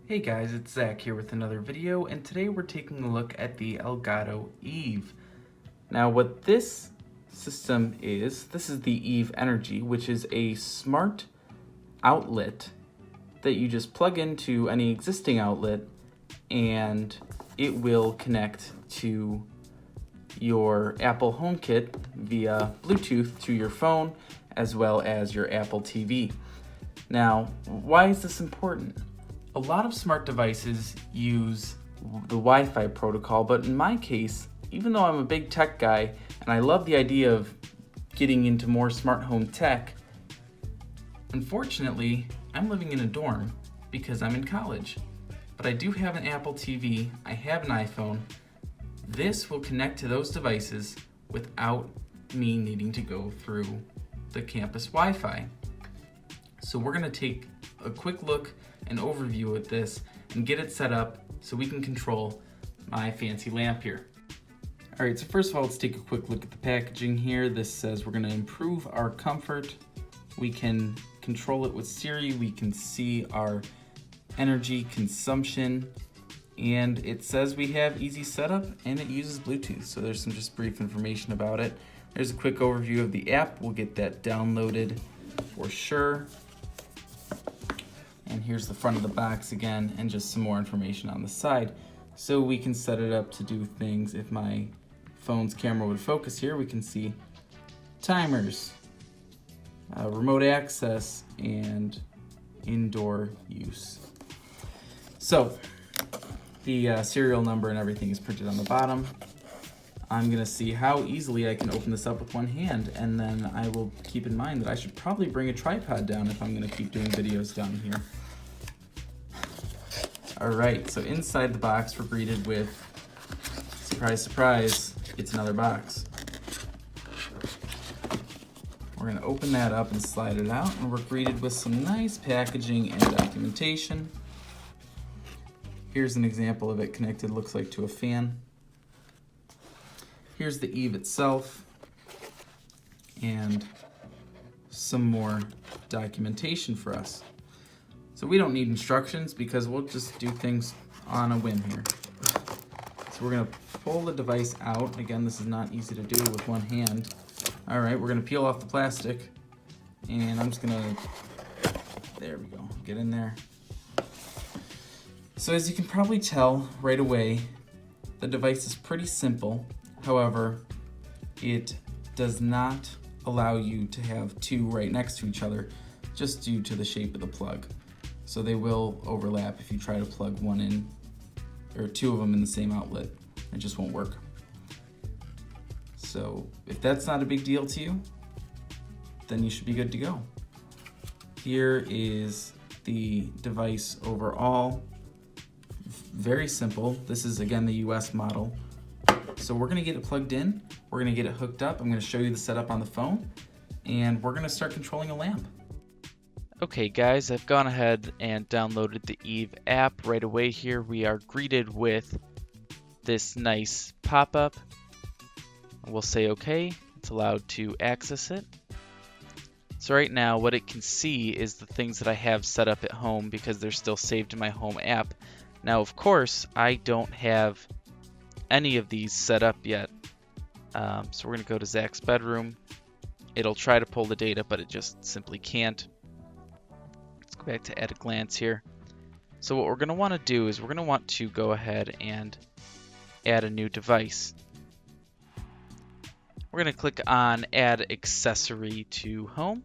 Hey guys, it's Zach here with another video, and today we're taking a look at the Elgato Eve. Now what this system is, this is the Eve Energy, which is a smart outlet that you just plug into any existing outlet and it will connect to your Apple HomeKit via Bluetooth to your phone as well as your Apple TV. Now, why is this important? A lot of smart devices use the Wi-Fi protocol, but in my case, even though I'm a big tech guy and I love the idea of getting into more smart home tech, unfortunately, I'm living in a dorm because I'm in college. But I do have an Apple TV, I have an iPhone. This will connect to those devices without me needing to go through the campus Wi-Fi. So we're going to take a quick look and overview at this and get it set up so we can control my fancy lamp here. Alright, so first of all, let's take a quick look at the packaging here. This says we're going to improve our comfort. We can control it with Siri. We can see our energy consumption. And it says we have easy setup and it uses Bluetooth. So there's some just brief information about it. There's a quick overview of the app. We'll get that downloaded for sure. And here's the front of the box again, and just some more information on the side. So we can set it up to do things. If my phone's camera would focus here, we can see timers, remote access, and indoor use. So the serial number and everything is printed on the bottom. I'm gonna see how easily I can open this up with one hand, and then I will keep in mind that I should probably bring a tripod down if I'm gonna keep doing videos down here. Alright, so inside the box we're greeted with, surprise, surprise, it's another box. We're gonna open that up and slide it out, and we're greeted with some nice packaging and documentation. Here's an example of it connected, looks like to a fan. Here's the Eve itself, and some more documentation for us. So we don't need instructions because we'll just do things on a whim here. So we're gonna pull the device out. Again, this is not easy to do with one hand. All right, we're gonna peel off the plastic, and I'm just gonna, there we go, get in there. So as you can probably tell right away, the device is pretty simple. However, it does not allow you to have two right next to each other just due to the shape of the plug. So they will overlap if you try to plug one in, or two of them in the same outlet. It just won't work. So if that's not a big deal to you, then you should be good to go. Here is the device overall. Very simple. This is again the US model. So we're gonna get it plugged in, we're gonna get it hooked up, I'm gonna show you the setup on the phone, and we're gonna start controlling a lamp. Okay guys, I've gone ahead and downloaded the Eve app. Right away here we are greeted with this nice pop-up. We'll say okay, it's allowed to access it. So right now what it can see is the things that I have set up at home because they're still saved in my home app. Now of course I don't have any of these set up yet. So we're going to go to Zach's bedroom. It'll try to pull the data, but it just simply can't. Let's go back to at a glance here. So what we're going to want to do is we're going to want to go ahead and add a new device. We're going to click on Add Accessory to Home.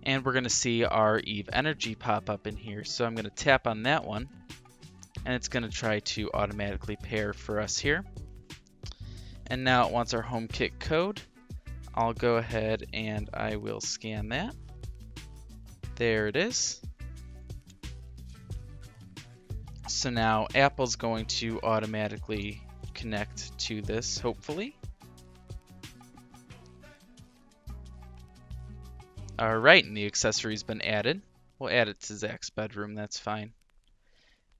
And we're going to see our Eve Energy pop up in here. So I'm going to tap on that one. And it's going to try to automatically pair for us here. And now it wants our HomeKit code. I'll go ahead and I will scan that. There it is. So now Apple's going to automatically connect to this, hopefully. Alright, and the accessory's been added. We'll add it to Zach's bedroom, that's fine.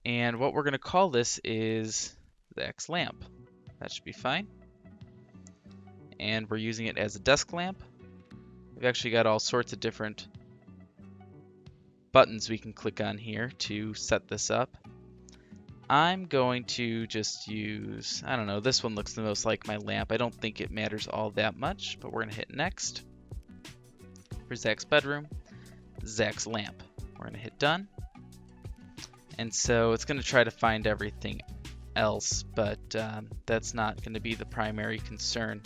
And what we're going to call this is Zach's lamp. That should be fine. And we're using it as a desk lamp. We've actually got all sorts of different buttons we can click on here to set this up. I'm going to just use, I don't know, this one looks the most like my lamp. I don't think it matters all that much, but we're going to hit next. For Zach's bedroom, Zach's lamp. We're going to hit done. And so it's going to try to find everything else, but that's not going to be the primary concern.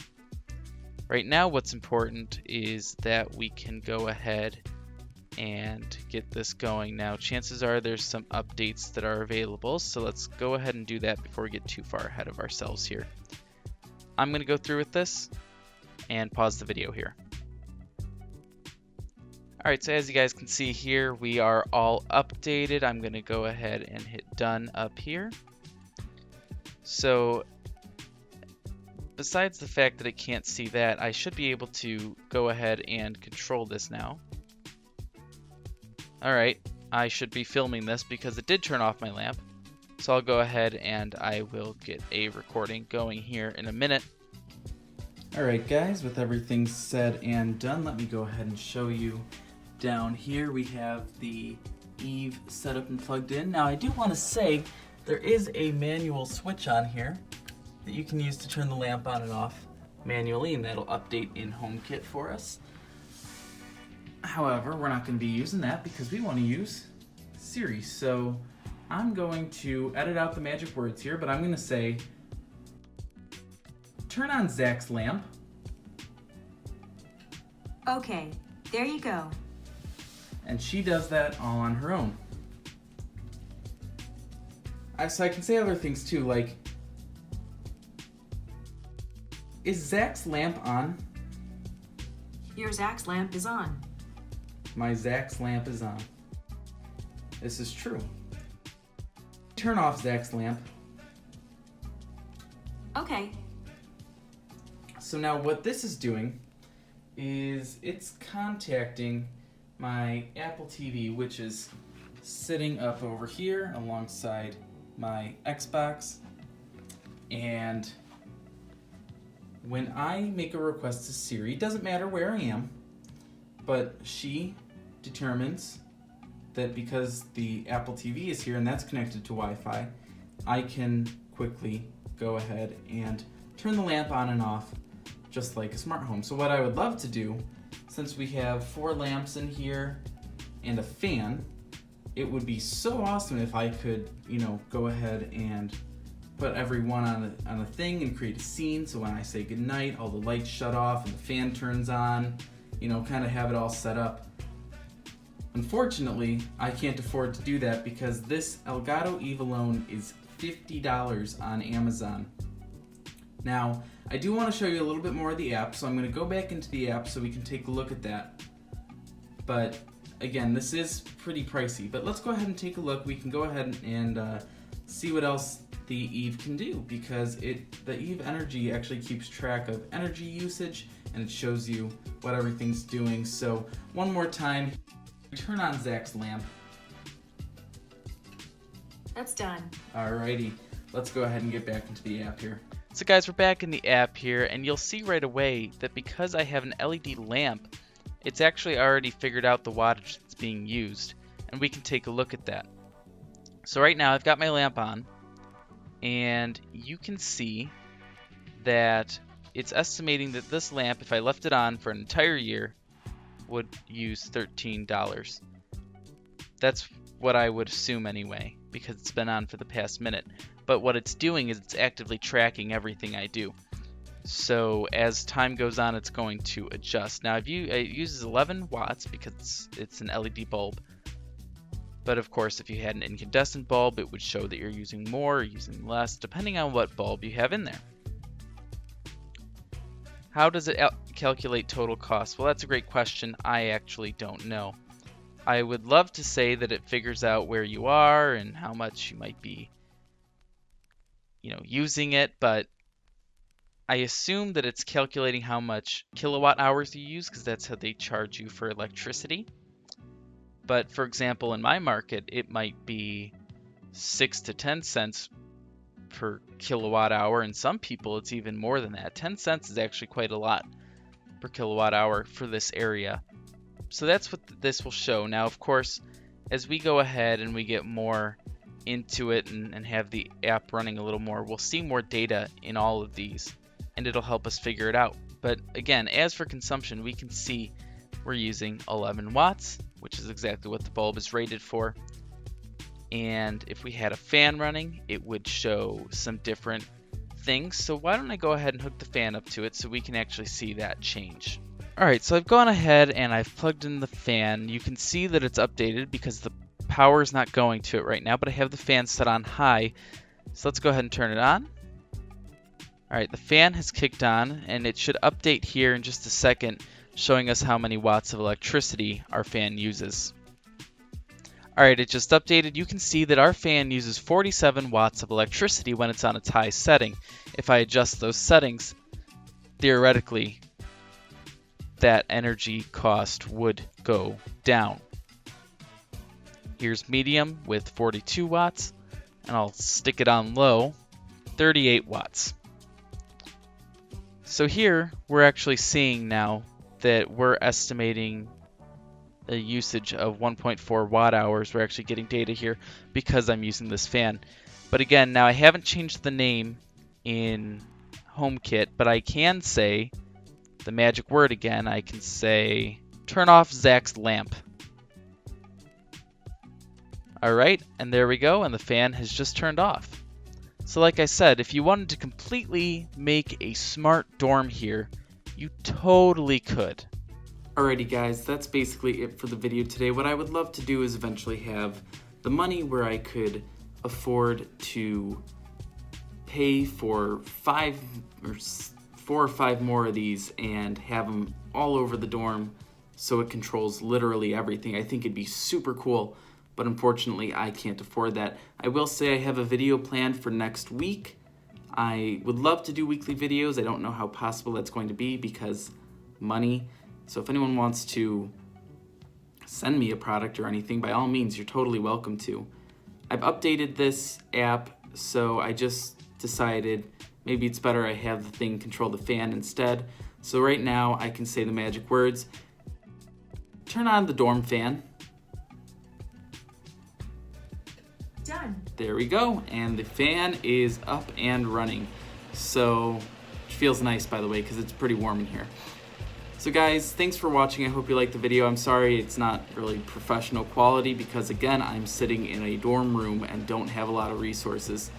Right now what's important is that we can go ahead and get this going. Now chances are there's some updates that are available, so let's go ahead and do that before we get too far ahead of ourselves here. I'm going to go through with this and pause the video here. Alright, so as you guys can see here, we are all updated. I'm going to go ahead and hit done up here. So besides the fact that it can't see that, I should be able to go ahead and control this now. Alright, I should be filming this because it did turn off my lamp. So I'll go ahead and I will get a recording going here in a minute. Alright guys, with everything said and done, let me go ahead and show you. Down here we have the Eve set up and plugged in. Now I do want to say there is a manual switch on here that you can use to turn the lamp on and off manually, and that'll update in HomeKit for us. However, we're not going to be using that because we want to use Siri. So I'm going to edit out the magic words here, but I'm going to say, turn on Zach's lamp. Okay, there you go. And she does that all on her own. So I can say other things too, like, is Zach's lamp on? Your Zach's lamp is on. My Zach's lamp is on. This is true. Turn off Zach's lamp. Okay. So now what this is doing is it's contacting my Apple TV, which is sitting up over here alongside my Xbox. And when I make a request to Siri, it doesn't matter where I am, but she determines that because the Apple TV is here and that's connected to Wi-Fi, I can quickly go ahead and turn the lamp on and off just like a smart home. So what I would love to do, since we have 4 lamps in here and a fan, it would be so awesome if I could, go ahead and put everyone on a thing and create a scene, so when I say goodnight, all the lights shut off and the fan turns on, kind of have it all set up. Unfortunately, I can't afford to do that because this Elgato Eve alone is $50 on Amazon. Now, I do want to show you a little bit more of the app, so I'm going to go back into the app so we can take a look at that. But again, this is pretty pricey, but let's go ahead and take a look. We can go ahead and see what else the Eve can do, because the Eve Energy actually keeps track of energy usage and it shows you what everything's doing. So one more time, turn on Zach's lamp. That's done. Alrighty, let's go ahead and get back into the app here. So guys, we're back in the app here, and you'll see right away that because I have an LED lamp, it's actually already figured out the wattage that's being used, and we can take a look at that. So right now I've got my lamp on, and you can see that it's estimating that this lamp, if I left it on for an entire year, would use $13. That's what I would assume anyway, because it's been on for the past minute. But what it's doing is it's actively tracking everything I do. So as time goes on, it's going to adjust. Now it uses 11 watts because it's an LED bulb. But of course, if you had an incandescent bulb, it would show that you're using more or using less, depending on what bulb you have in there. How does it calculate total cost? Well, that's a great question. I actually don't know. I would love to say that it figures out where you are and how much you might be, using it, but I assume that it's calculating how much kilowatt hours you use, because that's how they charge you for electricity. But for example, in my market, it might be 6 to 10 cents per kilowatt hour, and some people it's even more than that. 10 cents is actually quite a lot per kilowatt hour for this area. So that's what this will show. Now, of course, as we go ahead and we get more into it and have the app running a little more, we'll see more data in all of these, and it'll help us figure it out. But again, as for consumption, we can see we're using 11 watts, which is exactly what the bulb is rated for. And if we had a fan running, it would show some different things. So why don't I go ahead and hook the fan up to it so we can actually see that change. Alright, so I've gone ahead and I've plugged in the fan. You can see that it's updated because the power is not going to it right now, but I have the fan set on high. So let's go ahead and turn it on. Alright, the fan has kicked on, and it should update here in just a second, showing us how many watts of electricity our fan uses. Alright, it just updated. You can see that our fan uses 47 watts of electricity when it's on its high setting. If I adjust those settings, theoretically, that energy cost would go down. Here's medium with 42 watts, and I'll stick it on low, 38 watts. So here, we're actually seeing now that we're estimating a usage of 1.4 watt hours. We're actually getting data here because I'm using this fan. But again, now I haven't changed the name in HomeKit, but I can say the magic word again. I can say, turn off Zach's lamp. Alright, and there we go, and the fan has just turned off. So like I said, if you wanted to completely make a smart dorm here, you totally could. Alrighty guys, that's basically it for the video today. What I would love to do is eventually have the money where I could afford to pay for 4 or 5 more of these and have them all over the dorm so it controls literally everything. I think it'd be super cool, but unfortunately I can't afford that. I will say I have a video planned for next week. I would love to do weekly videos. I don't know how possible that's going to be because money. So if anyone wants to send me a product or anything, by all means, you're totally welcome to. I've updated this app, so I just decided maybe it's better I have the thing control the fan instead. So right now I can say the magic words. Turn on the dorm fan. Done. There we go, and the fan is up and running. So, which feels nice by the way, because it's pretty warm in here. So guys, thanks for watching. I hope you liked the video. I'm sorry it's not really professional quality because again, I'm sitting in a dorm room and don't have a lot of resources.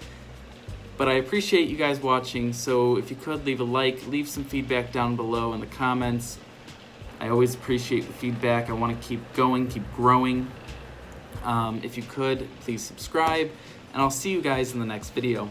But I appreciate you guys watching, so if you could leave a like, leave some feedback down below in the comments. I always appreciate the feedback. I want to keep going, keep growing. If you could, please subscribe, and I'll see you guys in the next video.